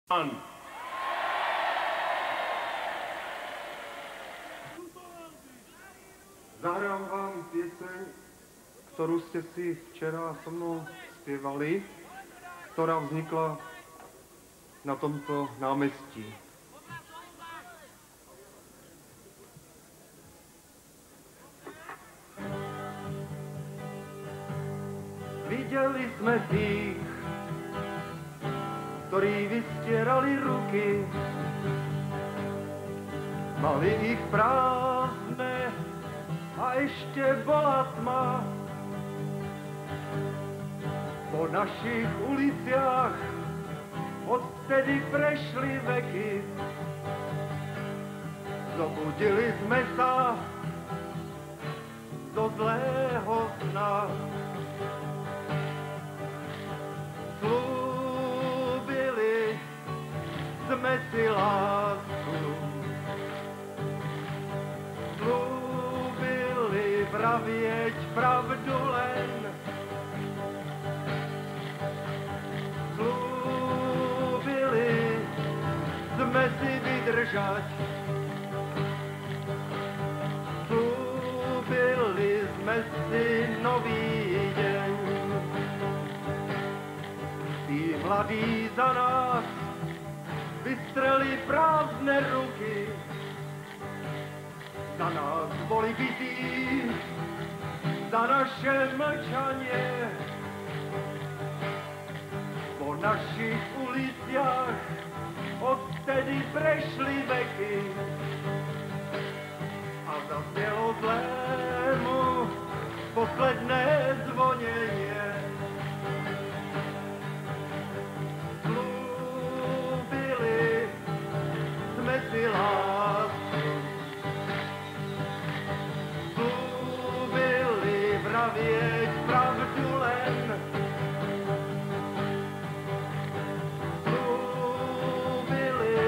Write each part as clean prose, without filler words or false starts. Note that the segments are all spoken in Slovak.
Áno. Zahrám vám pieseň, ktorú ste si včera so mnou spievali, ktorá vznikla na tomto námestí. Videli sme tých, ktorí vystierali ruky, mali ich prázdne a ešte bola tma. Po našich uliciach odtedy prešli veky, zobudili sme sa zo zlého sna. Slúbili sme si lásku, slúbili vravieť pravdu len, slúbili sme si vydržať, slúbili sme si nový deň. Tí mladí za nás vystreli prázdne ruky, za nás boli bití, za naše mlčanie. Po našich uliciach odtedy prešli veky a zaznelo zlému posledné zvonenie. Slúbili sme si lásku, slúbili vravieť pravdu len, slúbili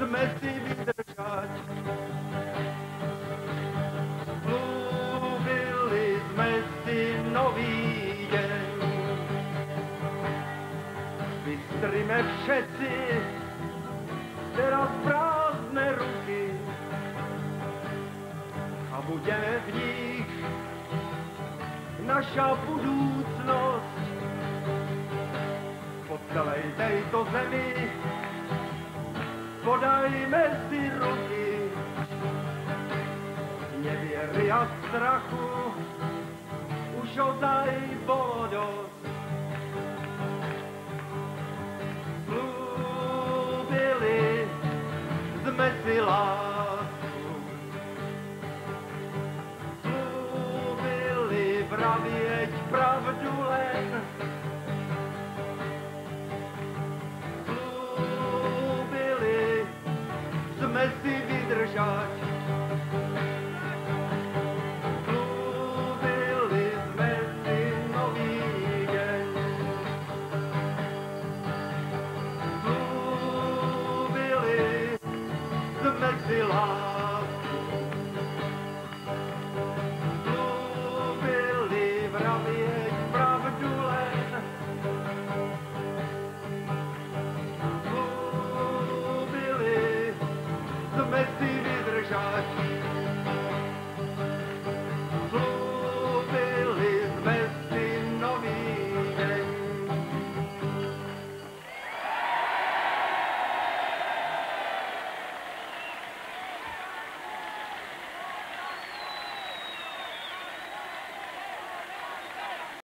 sme si vydržať, slúbili sme si nový deň. Vystrime všetci teraz prázdne ruky a budeme v nich naša budúcnosť. Po celej tejto zemi podajme si ruky, neviery a strachu už ozaj bolo dosť. Slúbili sme si lásku, slúbili vravieť pravdu len, slúbili sme si vydržať, slúbili sme si nový deň, slúbili sme si lásku.